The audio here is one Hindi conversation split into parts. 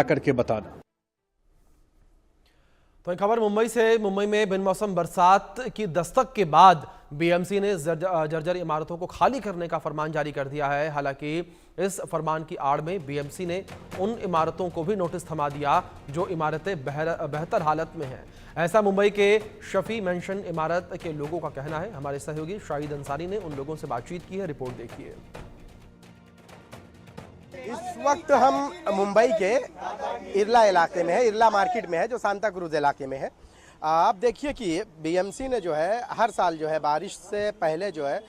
करके बताना। तो एक खबर मुंबई से। मुंबई में बिन मौसम बरसात की दस्तक के बाद बीएमसी ने जर्जर इमारतों को खाली करने का फरमान जारी कर दिया है। हालांकि इस फरमान की आड़ में बीएमसी ने उन इमारतों को भी नोटिस थमा दिया जो इमारतें बेहतर हालत में हैं। ऐसा मुंबई के शफी मेंशन इमारत के लोगों का कहना है। हमारे सहयोगी शाहिद अंसारी ने उन लोगों से बातचीत की है, रिपोर्ट देखिए। इस वक्त हम मुंबई के इरला इलाके में है, इरला मार्केट में है, जो सांता क्रूज इलाके में है। आप देखिए कि बीएमसी ने जो है हर साल जो है बारिश से पहले जो है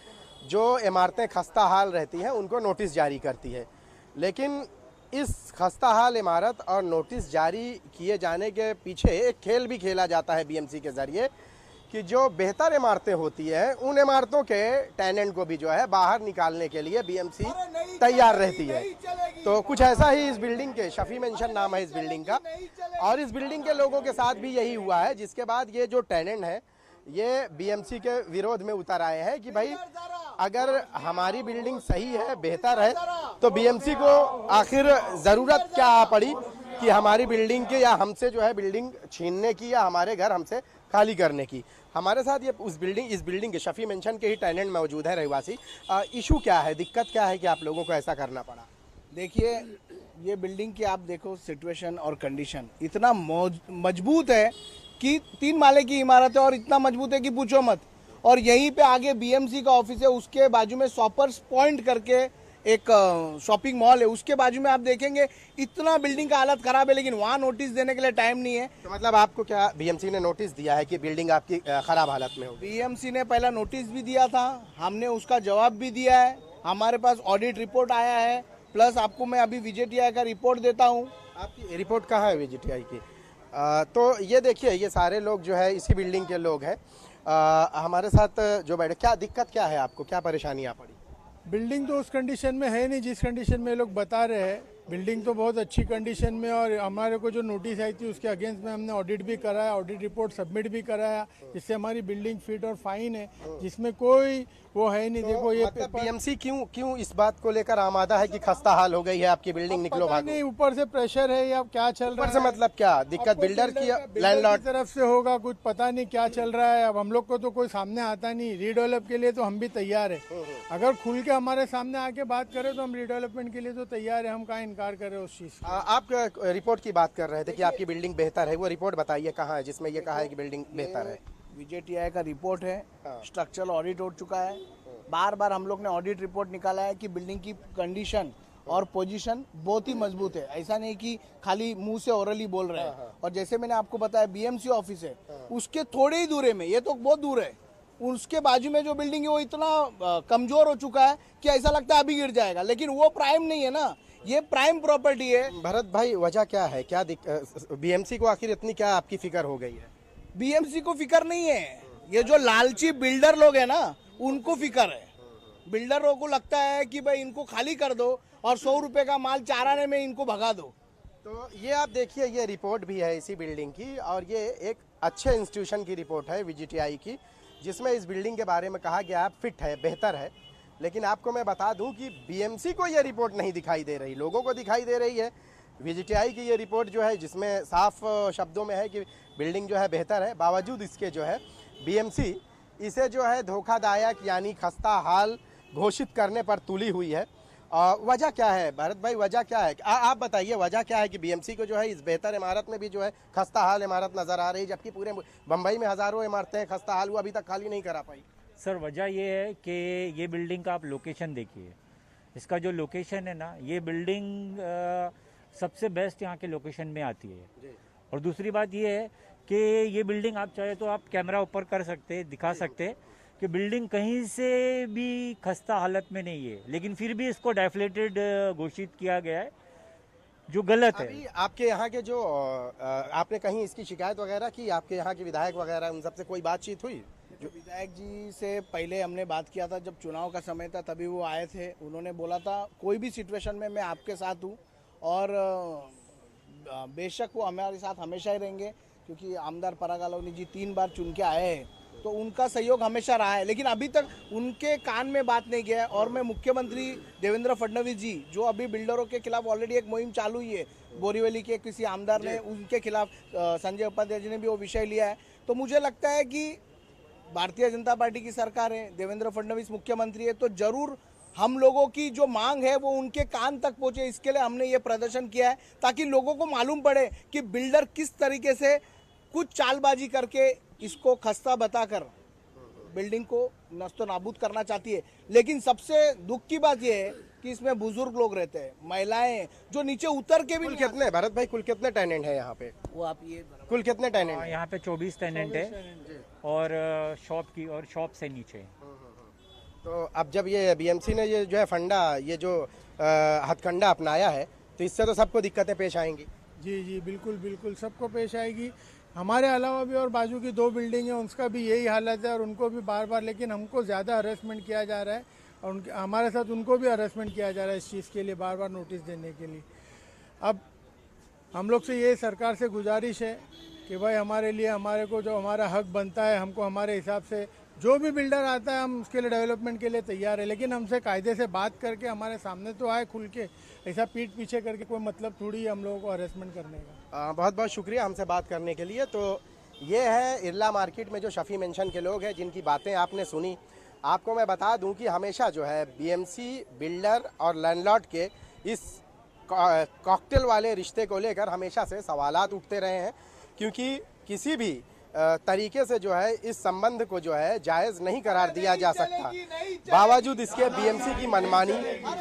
जो इमारतें खस्ता हाल रहती हैं उनको नोटिस जारी करती है। लेकिन इस खस्ता हाल इमारत और नोटिस जारी किए जाने के पीछे एक खेल भी खेला जाता है बीएमसी के ज़रिए कि जो बेहतर इमारतें होती हैं उन इमारतों के टेनेंट को भी जो है बाहर निकालने के लिए बीएमसी तैयार रहती है। तो कुछ ऐसा ही इस बिल्डिंग के शफी मेंशन नाम है इस बिल्डिंग का, और इस बिल्डिंग के लोगों के साथ भी यही हुआ है, जिसके बाद ये जो टेनेंट है ये बीएमसी के विरोध में उतर आए हैं कि भाई अगर हमारी बिल्डिंग सही है, बेहतर है, तो बीएमसी को आखिर ज़रूरत क्या आ पड़ी कि हमारी बिल्डिंग के या हमसे जो है बिल्डिंग छीनने की या हमारे घर हमसे खाली करने की। हमारे साथ ये इस बिल्डिंग के शफी मेंशन के ही टेनेंट मौजूद है, रहवासी। इशू क्या है, दिक्कत क्या है कि आप लोगों को ऐसा करना पड़ा? देखिए, ये बिल्डिंग की आप देखो सिचुएशन और कंडीशन इतना मजबूत है कि 3 माले की इमारत है और इतना मजबूत है कि पूछो मत। और यहीं पे आगे बीएमसी का ऑफिस है, उसके बाजू में शॉपर्स पॉइंट करके एक शॉपिंग मॉल है, उसके बाजू में आप देखेंगे इतना बिल्डिंग का हालत खराब है, लेकिन वहाँ नोटिस देने के लिए टाइम नहीं है। तो मतलब आपको क्या बीएमसी ने नोटिस दिया है कि बिल्डिंग आपकी खराब हालत में होगी? बीएमसी ने पहला नोटिस भी दिया था, हमने उसका जवाब भी दिया है, हमारे पास ऑडिट रिपोर्ट आया है, प्लस आपको मैं अभी विजेटीआई का रिपोर्ट देता हूँ। आपकी रिपोर्ट कहाँ है विजेटीआई की? तो ये देखिए, ये सारे लोग जो है इसी बिल्डिंग के लोग हैं। हमारे साथ जो बैठे, क्या दिक्कत क्या है आपको, क्या परेशानी आ पड़ी? बिल्डिंग तो उस कंडीशन में है नहीं जिस कंडीशन में लोग बता रहे हैं। बिल्डिंग तो बहुत अच्छी कंडीशन में, और हमारे को जो नोटिस आई थी उसके अगेंस्ट में हमने ऑडिट भी कराया, ऑडिट रिपोर्ट सबमिट भी कराया, जिससे हमारी बिल्डिंग फिट और फाइन है, जिसमें कोई वो है नहीं। देखो ये मतलब बीएमसी क्यों इस बात को लेकर आमादा है कि खस्ता हाल हो गई है आपकी बिल्डिंग, निकलो भागो? नहीं, ऊपर से प्रेशर है या क्या चल रहा है? ऊपर से मतलब क्या दिक्कत, बिल्डर की लैंडलॉर्ड की तरफ से होगा, कुछ पता नहीं क्या चल रहा है। अब हम लोग को तो कोई सामने आता नहीं। रीडेवलप के लिए तो हम भी तैयार है, अगर खुल के हमारे सामने आके बात करें तो हम रीडेवलपमेंट के लिए तो तैयार है। हम कहाँ इनकार करें उस चीज। आप रिपोर्ट की बात कर रहे थे कि आपकी बिल्डिंग बेहतर है, वो रिपोर्ट बताइए कहाँ है जिसमें ये कहा है कि बिल्डिंग बेहतर है? विजेटीआई का रिपोर्ट है, स्ट्रक्चरल ऑडिट हो चुका है, बार बार हम लोग ने ऑडिट रिपोर्ट निकाला है कि बिल्डिंग की कंडीशन और पोजीशन बहुत ही मजबूत है। ऐसा नहीं कि खाली मुंह से ओरली बोल रहे हैं। और जैसे मैंने आपको बताया बीएमसी ऑफिस है, उसके थोड़े ही दूर में, ये तो बहुत दूर है, उसके बाजू में जो बिल्डिंग है वो इतना कमजोर हो चुका है कि ऐसा लगता है अभी गिर जाएगा, लेकिन वो प्राइम नहीं है ना, ये प्राइम प्रॉपर्टी है। भरत भाई, वजह क्या है, क्या बीएमसी को आखिर इतनी क्या आपकी फिक्र हो गई है? बीएमसी को फिक्र नहीं है, ये जो लालची बिल्डर लोग है ना उनको फिक्र है। बिल्डरों को लगता है कि भाई इनको खाली कर दो और 100 रुपए का माल 4 आने में इनको भगा दो। तो ये आप देखिए, ये रिपोर्ट भी है इसी बिल्डिंग की, और ये एक अच्छे इंस्टीट्यूशन की रिपोर्ट है विजेटीआई की, जिसमें इस बिल्डिंग के बारे में कहा गया फिट है, बेहतर है। लेकिन आपको मैं बता दूं कि बीएमसी को ये रिपोर्ट नहीं दिखाई दे रही, लोगों को दिखाई दे रही है। विजेटीआई की ये रिपोर्ट जो है जिसमें साफ शब्दों में है कि बिल्डिंग जो है बेहतर है, बावजूद इसके जो है बीएमसी इसे जो है धोखादायक यानी खस्ता हाल घोषित करने पर तुली हुई है। वजह क्या है भरत भाई, वजह क्या है? आप बताइए वजह क्या है कि बीएमसी को जो है इस बेहतर इमारत में भी जो है खस्ता हाल इमारत नज़र आ रही है, जबकि पूरे बम्बई में हज़ारों इमारतें खस्ता हाल हुआ अभी तक खाली नहीं करा पाई? सर, वजह ये है कि ये बिल्डिंग का आप लोकेशन देखिए, इसका जो लोकेशन है ना, ये बिल्डिंग सबसे बेस्ट यहाँ के लोकेशन में आती है। और दूसरी बात ये है कि ये बिल्डिंग आप चाहे तो आप कैमरा ऊपर कर सकते, दिखा सकते कि बिल्डिंग कहीं से भी खस्ता हालत में नहीं है, लेकिन फिर भी इसको डेफिलेटेड घोषित किया गया है, जो गलत है। अभी आपके यहाँ के जो आपने कहीं इसकी शिकायत वगैरह की, आपके यहाँ के विधायक वगैरह उन सबसे कोई बातचीत हुई? जो विधायक जी से पहले हमने बात किया था, जब चुनाव का समय था तभी वो आए थे, उन्होंने बोला था कोई भी सिचुएशन में मैं आपके साथ हूँ, और बेशक वो हमारे साथ हमेशा ही रहेंगे, क्योंकि आमदार पराग अलोनी जी 3 बार चुन के आए हैं, तो उनका सहयोग हमेशा रहा है। लेकिन अभी तक उनके कान में बात नहीं गया है। और मैं मुख्यमंत्री देवेंद्र फडणवीस जी, जो अभी बिल्डरों के खिलाफ ऑलरेडी एक मुहिम चालू हुई है, बोरीवली के किसी आमदार ने उनके खिलाफ संजय उपाध्याय जी ने भी वो विषय लिया है। तो मुझे लगता है कि भारतीय जनता पार्टी की सरकार है, देवेंद्र फडणवीस मुख्यमंत्री है, तो जरूर हम लोगों की जो मांग है वो उनके कान तक पहुंचे। इसके लिए हमने ये प्रदर्शन किया है ताकि लोगों को मालूम पड़े कि बिल्डर किस तरीके से कुछ चालबाजी करके इसको खस्ता बताकर बिल्डिंग को नस्तो नाबूद करना चाहती है। लेकिन सबसे दुख की बात यह है कि इसमें बुजुर्ग लोग रहते हैं, महिलाएं जो नीचे उतर के भी कुल कितने भरत भाई, कुल कितने टेनेंट है यहाँ पे? वो आप ये कुल कितने टेनेंट है? यहाँ पे 24 टेनेंट है और शॉप की और शॉप से नीचे। तो अब जब ये बीएमसी ने ये जो है फंडा, ये जो हथकंडा अपनाया है, तो इससे तो सबको दिक्कतें पेश आएंगी। जी जी बिल्कुल बिल्कुल सबको पेश आएगी। हमारे अलावा भी और बाजू की 2 बिल्डिंग है, उसका भी यही हालत है और उनको भी बार बार, लेकिन हमको ज़्यादा हरेसमेंट किया जा रहा है और उनके हमारे साथ उनको भी हरेसमेंट किया जा रहा है इस चीज़ के लिए, बार बार नोटिस देने के लिए। अब हम लोग से ये सरकार से गुजारिश है कि भाई हमारे लिए, हमारे को जो हमारा हक बनता है, हमको हमारे हिसाब से जो भी बिल्डर आता है हम उसके लिए डेवलपमेंट के लिए तैयार है, लेकिन हमसे कायदे से बात करके हमारे सामने तो आए खुल के, ऐसा पीठ पीछे करके कोई मतलब थोड़ी है हम लोगों को हरेसमेंट करने का। बहुत बहुत शुक्रिया हमसे बात करने के लिए। तो ये है इरला मार्केट में जो शफी मेंशन के लोग हैं जिनकी बातें आपने सुनी। आपको मैं बता दूं कि हमेशा जो है बीएमसी बिल्डर और लैंडलॉर्ड के इस कॉकटेल वाले रिश्ते को लेकर हमेशा से सवालात उठते रहे हैं, क्योंकि किसी भी तरीके से जो है इस संबंध को जो है जायज़ नहीं करार दिया जा सकता। बावजूद इसके बीएमसी की मनमानी,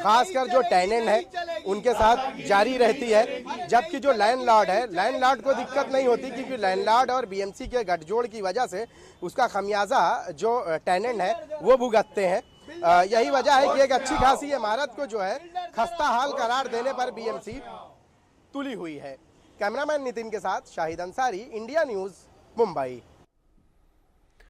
खासकर जो टेनेंट है उनके साथ जारी रहती है, जबकि जो लैंडलॉर्ड है, लैंडलॉर्ड को दिक्कत नहीं होती, क्योंकि लैंडलॉर्ड और बीएमसी के गठजोड़ की वजह से उसका खमियाजा जो टेनेंट है वो भुगतते हैं। यही वजह है कि एक अच्छी खासी इमारत को जो है खस्ता हाल करार देने पर बीएमसी तुली हुई है। कैमरामैन नितिन के साथ शाहिद अंसारी, इंडिया न्यूज़, मुंबई।